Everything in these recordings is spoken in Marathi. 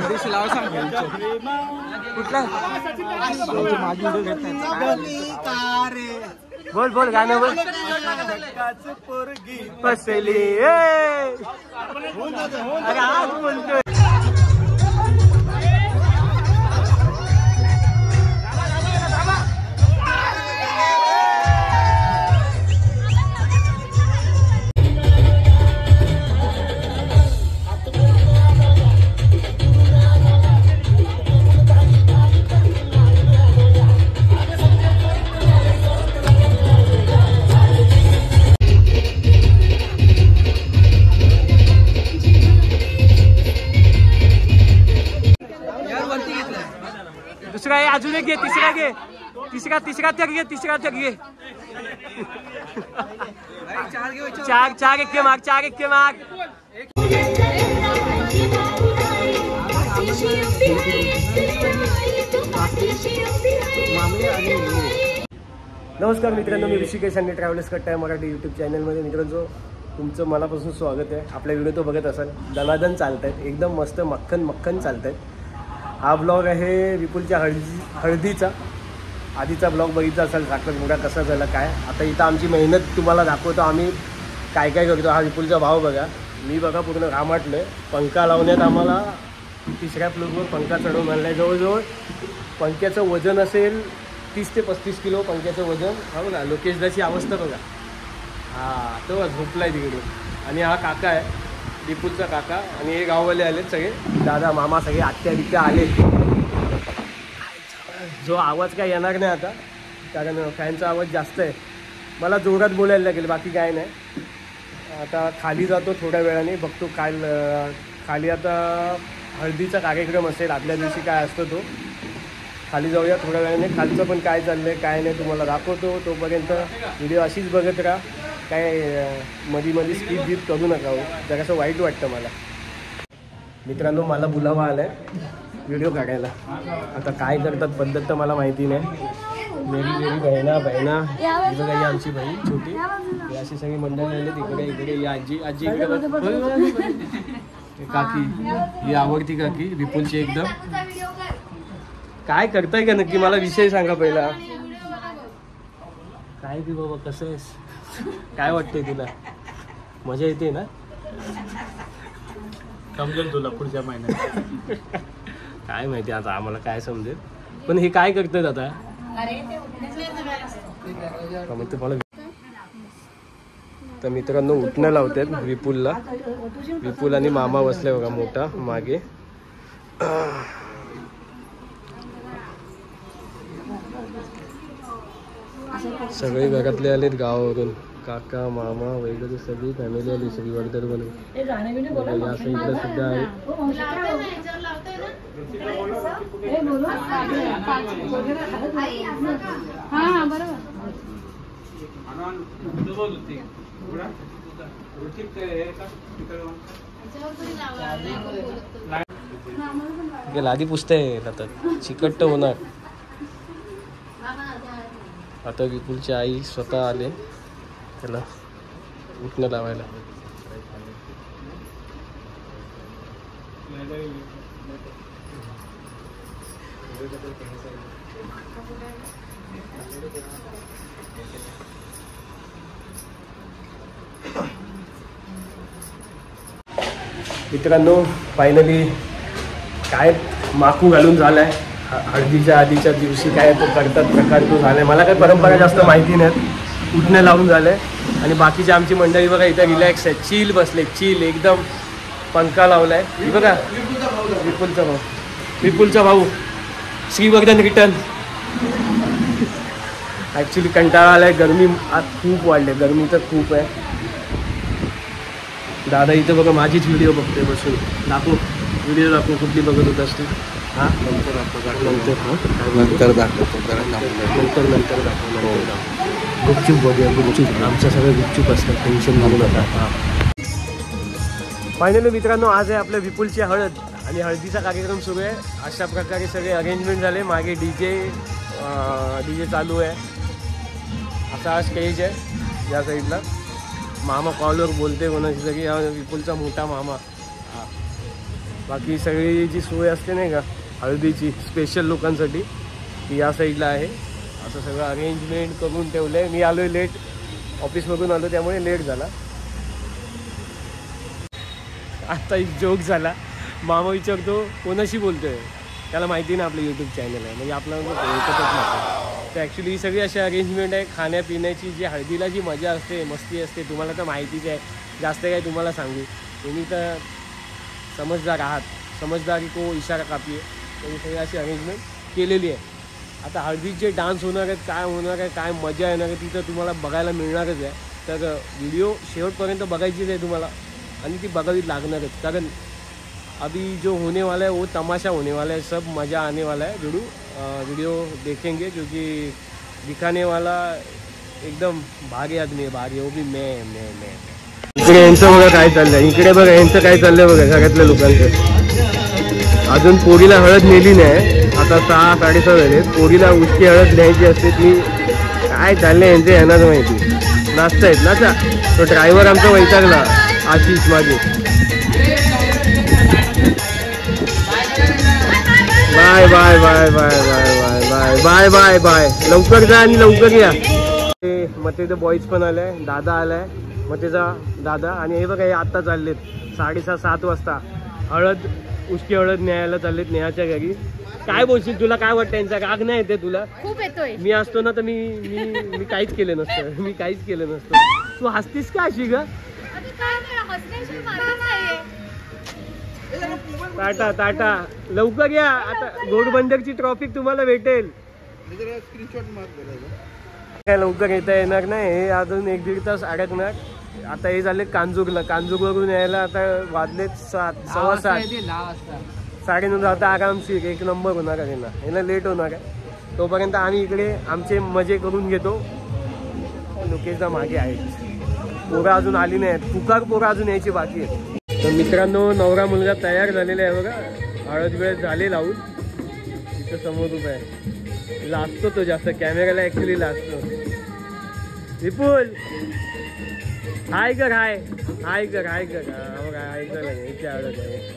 परदेशी लावा सांग कुठला माझी व्हिडिओ घेत नाही. बोल बोल गाणं बोल. बसली अरे आज बोलतोय. दुसरा आहे अजून एक घे. तिसरा घे. तिसरा त्याग घे. तिसरा त्याग घे. चार एक माग. 4 एक माग. नमस्कार मित्रांनो, मी ऋषिकेश आणि ट्रॅव्हल्स करताय मराठी यूट्यूब चॅनलमध्ये. मित्रांनो तुमचं मनापासून स्वागत आहे. आपल्या व्हिडिओ तो बघत असाल. दनादन चालत आहेत, एकदम मस्त मक्खन चालत आहेत. हा ब्लॉग आहे विपुलच्या हळदीचा. आधीचा ब्लॉग बघितला असाल, साखरपुडा कसा झाला काय. आता इथं आमची मेहनत तुम्हाला दाखवतो आम्ही काय करतो. हा विपुलचा भाव बघा. मी बघा पूर्ण घामाटलो आहे. पंखा लावण्यात आम्हाला 3ऱ्या फ्लोअरवर पंखा चढवून आणला आहे. जवळजवळ पंख्याचं वजन असेल 30 ते 35 किलो पंख्याचं वजन. हा बघा लोकेशदाची अवस्था बघा. हा तो झोपला आहे तिकडे. आणि हा काका आहे विपुलचा काका. आणि हे गाववाले आलेत सगळे, दादा मामा सगळे, आत्या बित्या आले. जो आवाज काय येणार नाही आता, कारण फॅनचा आवाज जास्त आहे. मला जोरात बोलायला लागेल, बाकी काय नाही. आता खाली जातो थोड्या वेळाने, बघतो काय खाली आता हळदीचा कार्यक्रम असेल. आदल्या दिवशी काय असतो तो. खाली जाऊया थोड्या वेळाने. खालचं पण काय चाललं आहे काय नाही तुम्हाला दाखवतो. तोपर्यंत व्हिडिओ अशीच बघत राहा. काय मध्ये स्किप करू नका हो, जरासं वाईट वाटतं मला. मित्रांनो मला बोलावा आला आहे व्हिडिओ काढायला. आता काय करतात पद्धत तर मला माहिती नाही. मेरी बहिणा ही बघा, ही आमची बहीण छोटी. ही अशी सगळी मंडळी आली. इकडे ही आजी इकडे काकी, ही आवडती काकी विपुलची एकदम. काय करताय का नक्की मला विषय सांगा पहिला. काय की बाबा कसं आहेस, काय वाटतंय तुला, मजा येते ना. समजेल तुला पुढच्या महिन्यात. काय माहिती आता आम्हाला काय समजेल. पण हे काय करतात आता तुम्हाला. तर मित्रांनो उठणं लावतात विपुलला. विपुल आणि मामा बसले बघा मोठा मागे. सगळे घरातले आलेत गावावरून. काका मामा वगैरे सगळी फॅमिली आली. सगळी वर्दर बनवून या साईडला सुद्धा आहे. लादी पुसते आता चिकट होणार. आता विपुलची आई स्वतः आले त्याला उठणं लावायला. मित्रांनो फायनली काय माकू घालून झालाय. हळदीच्या आधीच्या दिवशी काय तो करतात प्रकार तो झालाय. मला काय परंपरा जास्त माहिती नाहीत. उठणं लावून झालंय. आणि बाकीची आमची मंडळी बघा इथं रिलॅक्स आहे, चिल बसले, चिल एकदम. पंखा लावलाय बघा. विपुलचा भाऊ श्रीवर्धन रिटर्न. ॲक्च्युली कंटाळा आलाय. गरमी आज खूप वाढले, गरमी तर खूप आहे. दादा इथं बघा माझीच व्हिडिओ बघतोय बसून. व्हिडिओ दाखवू कुठली बघत होत असते. हां नंतर दाखवतो. गुपचूप बघूया. गुपचूप आमच्या सगळं गुपचूप असतं, टेन्शन घेऊ नका. हां फायनली मित्रांनो आज आहे आपल्या विपुलची हळद आणि हळदीचा कार्यक्रम सुरू आहे. अशा प्रकारे सगळे अरेंजमेंट झाले. मागे डीजे चालू आहे. असा हा स्टेज आहे या साईडला. मामा कॉलवर बोलते कोणाशी तरी. विपुलचा मोठा मामा. बाकी सगळी जी सोय असते नाही का हळदीची स्पेशल लोकांसाठी ती या साईडला आहे. असं सगळं अरेंजमेंट करून ठेवलं आहे. मी आलो आहे लेट, ऑफिसमधून आलो त्यामुळे लेट झाला. आता एक जोक झाला. मामा विचारतो कोणाशी बोलतोय, त्याला माहिती नाही आपलं यूट्यूब चॅनल आहे, म्हणजे आपल्याला ओळखतच नाही. तर ॲक्च्युली ही सगळी अशी अरेंजमेंट आहे खाण्यापिण्याची. जी हळदीला जी मजा असते, मस्ती असते, तुम्हाला तर माहितीच आहे. जास्त काय तुम्हाला सांगू, तुम्ही तर समजदार आहात. समजदारी को इशारा काफी आहे. तर ही सगळी अशी अरेंजमेंट केलेली आहे. आता हळदीचे डान्स होणार आहेत, काय होणार आहे, काय मजा येणार आहे ती तर तुम्हाला बघायला मिळणारच आहे. तर व्हिडिओ शेवटपर्यंत बघायचीच आहे तुम्हाला आणि ती बघावी लागणारच. कारण अभी जो होने वाला है वो तमाशा होने वाला है, सब मज़ा आने वाला है. वीडियो देखेंगे क्योंकि दिखाने वाला एकदम भारी आदमी है, भारी. वो भी मैं. इकडे यांचं बघा काय चाललंय, इकडे बघा यांचं काय चाललंय बघा घरातल्या लोकांचं. अजून पोरीला हळद नेली नाही. आता 6-6:30 झाले. पोरीला उचकी हळद न्यायची असते ती. काय चाललंय यांचं यांनाच माहिती. नाचतायत नाचा. तो ड्रायव्हर आमचा वैतागला, आशिष मागे. Bye bye bye bye bye bye bye bye bye bye. लवकर जा आणि लवकर या. मग ते बॉईज पण आलाय, दादा आलाय, मग त्याचा दादा. आणि हे बघा हे आत्ता चाललेत 6:30-7 वाजता हळद उष्टी हळद न्यायला चाललेत नेहाच्या घरी. काय बोलशील, तुला काय वाटतं, यांचा राग नाही येते तुला? खूप येतोय. मी असतो ना तर मी काहीच केलं नसतं. मी काहीच केलं नसतं. तू हसतीस का अशी ग? टाटा टाटा. लवकर या, आता घोडबंदरची ट्रॉफिक तुम्हाला भेटेल. काय लवकर येता येणार नाही, हे अजून 1-1.5 तास अडकणार. आता हे झाले कांजूरला. कांजूरवरून यायला आता वाजलेत 7:15. 9:30 आता आरामशीर 1 नंबर होणार आहे ना. याला लेट होणार आहे. तोपर्यंत आम्ही इकडे आमचे मजे करून घेतो. लोकेशदा मागे आहेत. पोरं अजून आली नाहीत. पुकार पोरं अजून यायची बाकी आहे. तर मित्रांनो नवरा मुलगा तयार झालेला आहे बघा. हळद वेळ झाले लावून. तिथं समोर उभा आहे. लाजतो तो जास्त कॅमेऱ्याला, ॲक्च्युली लाजतो. विपुल हाय कर, हाय हाय कर, हाय कर. हाय कर याची हळद आहे.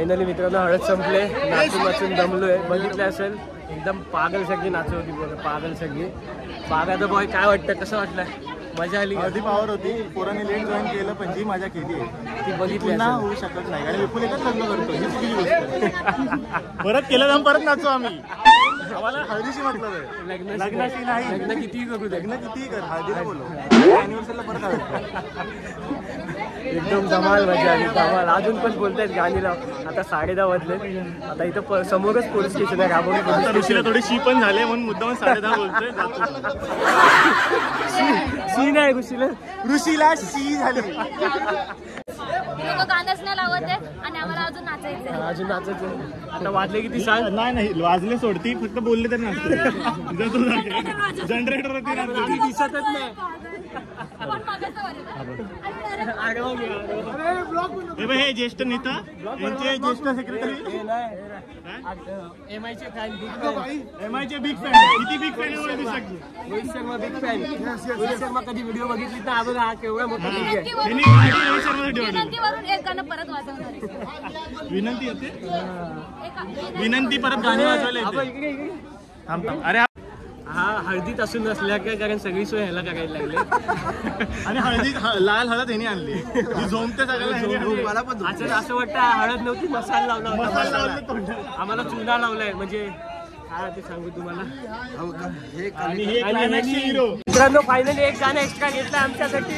फायनली मित्रांनो हळद संपले, नाचून नाचून दमलोय. बघितलं असेल एकदम पागल सगळी नाचत होती बघा, पागल सगळी. बागाचा बॉय काय वाटतं, कसं वाटलं? मजा आली? अर्धी पावर होती, पोरांनी लेट जॉईन केलं पण जी मजा केली ती बघितली पुन्हा होऊ शकत नाही. आणि विपुल एकच लग्न करतो ही चुकीची गोष्ट. परत केलं जाऊन परत नाचू आम्ही. आम्हाला हळदीशी मतलब आहे, लग्नाशी नाही. लग्न कितीही करू दे, लग्न कितीही कर, हळदीला बोलव, अॅनिव्हर्सरीला परत हळद. एकदम धमाल मजा आली, धमाल. अजून पण बोलतायत गाणी लाव. आता 10:30 वाजले. आता इथं समोरच पोलीस स्टेशन आहे, राबोली पोलीस स्टेशन. ऋषीला थोडी शी पण झाले म्हणून मुद्दाम 10:30 बोलतोय. शी नाही ऋषीला शी झाली. लोक गाणंच नाही लावत आहे आणि आम्हाला अजून नाचायचं. अजून नाचायचं. आता वाजले किती सांग? नाही वाजले सोडती, फक्त बोलले तर नाचते. जनरेटर होती नाचते, दिसतच नाही. हे ज्येष्ठ नेता, यांचे ज्येष्ठ सेक्रेटरी, एमआयचे फॅन, एमआयचे बिग फॅन. किती बिग फॅन आहे दिसू शकतो. Rohit Sharma big fan. रोहित शर्मा कधी व्हिडिओ बघितली तर बघा हा केवढा मोठा बिग आहे. विनंतीवरून एक गाणं परत वाजवणार. विनंती येते, विनंती परत गाणी वाजवायला येते. थांब थांब. अरे हा हळदीत असून नसल्या काय, कारण सगळी सोय ह्याला करायला लागली. आणि हळदीत लाल हळद ह्याने आणली, झोमते सगळ्याला. असं वाटतं हळद नव्हती, मसाला लावला होता. मसाला लावले तोंडाला. आम्हाला चुना लावलाय, म्हणजे हा ते सांगू तुम्हाला. आणि हे क्लायमॅक्सचे हिरो. मित्रांनो फायनली एक गाणं एक्स्ट्रा घेतलं आमच्यासाठी.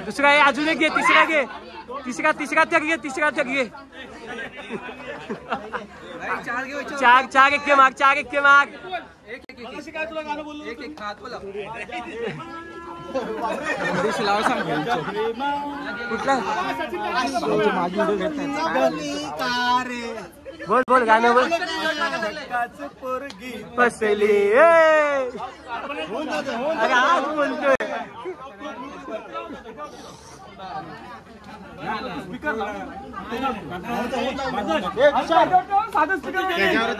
दुसरा आहे, अजून एक घे, तिसरा घे, तिसरा तक घे, तिसरा तक घे. चार एक के माग, चार एक के माग. कुठला बोल बोल गाणं बोल. बसली अरे आज बोलतोय.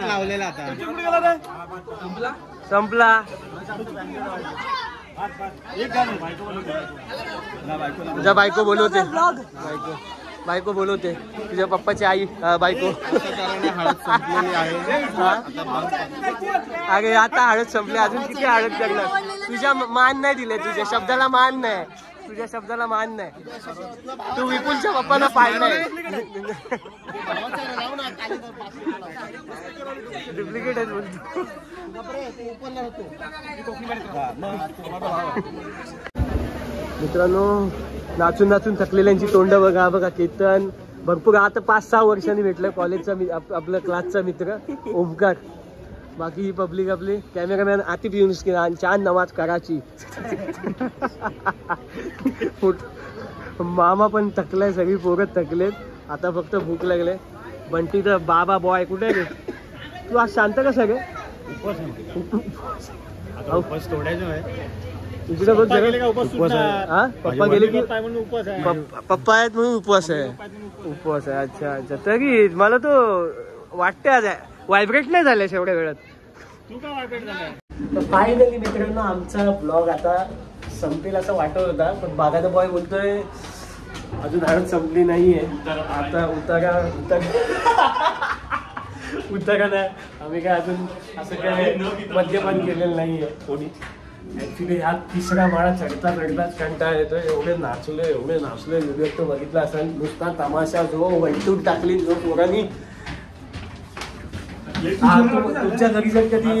लावलेला आता संपला. तुझ्या बायको बोलवते, बायको बोलवते, तुझ्या पप्पाची आई बायको. अरे आता हळद संपली, अजून किती हळद करणार. तुझ्या मान नाही दिले, तुझ्या शब्दाला मान नाही, तुझ्या शब्दाला मान नाही. तू विपुलच्या पप्पाला पाडलाय. डुप्लिकेट आहे बोलतो. मित्रांनो नाचून नाचून थकलेल्यांची तोंड बघा बघा. केतन भरपूर आता 5-6 वर्षांनी भेटलं, कॉलेजचा आपलं क्लासचा मित्र ओमकार. बाकी ही पब्लिक आपली कॅमेरामॅन आतिफ युनुस की चांद नमाज कराची. मामा पण थकलाय, सगळी पोरं थकलेत, आता फक्त भूक लागले. बंटी तर बाबा बॉय कुठे रे तू? आज शांत कसा गे? तुझे बघ पप्पा गेले की पप्पा आहेत म्हणून उपवास आहे. उपवास आहे, अच्छा अच्छा. तरी मला तो वाटते आज व्हायब्रेट नाही झाल्या एवढ्या वेळात. फायनली मित्रांनो आमचा ब्लॉग आता संपेल असं वाटत होता, पण बागाचा बॉय बोलतोय अजून हळद संपली नाहीये. आता उतारा नाही, आम्ही काय अजून असं काय मद्यपान केलेलं नाहीये कोणी. ऍक्च्युली हा 3रा माळा चढता चढताच कंटाळा येतोय. एवढे नाचलोय व्हिडिओ तो बघितला असेल. नुसता तमाशा जो वंटून टाकली जो पोरांनी. तुमच्या घरी जर कधी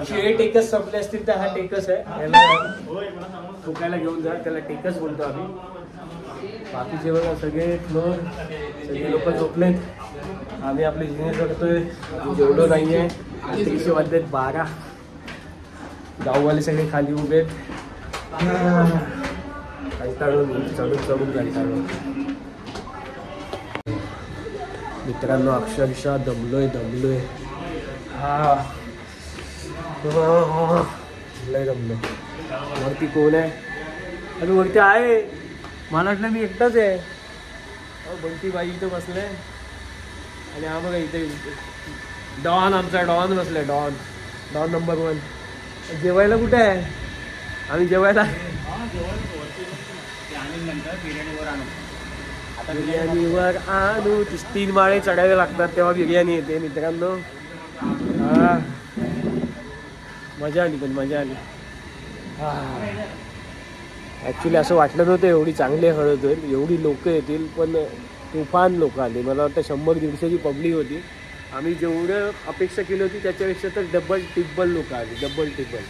शिळे टेकस संपले असतील तर हा टेकस आहे, याला ठोकायला घेऊन जा, त्याला टेकस बोलतो आम्ही. बाकीचे बघा सगळे फ्लोर, सगळे लोक झोपलेत. आम्ही आपले जिने करतोय, अजून जेवढं नाही आहे. रात्रीचे वाजलेत 12. गाववाले सगळे खाली उभे आहेत. कंटाळून चढून कंटाळून. मित्रांनो अक्षरशः दमलोय. लय दमलो. वरती कोण आहे? अरे वरती आहे, मला वाटलं मी एकटाच आहे. बंटी बाई इथं बसले आणि हा बघा इथे डॉन, आमचा डॉन बसलाय. Don number 1. जेवायला कुठे आहे? आम्ही जेवायला बिर्याणीवर आणू. 3 माळे चढायला लागतात तेव्हा बिर्याणी येते मित्रांनो. हा मजा आली, पण मजा आली. ॲक्च्युली असं वाटलं नव्हतं एवढी चांगली हळद होईल, एवढी लोक येतील, पण तुफान लोक आली. मला वाटतं 100-150ची पब्लिक होती. आम्ही जेवढं अपेक्षा केली होती त्याच्यापेक्षा तर डबल टिब्बल लोक आली, डबल टिब्बल.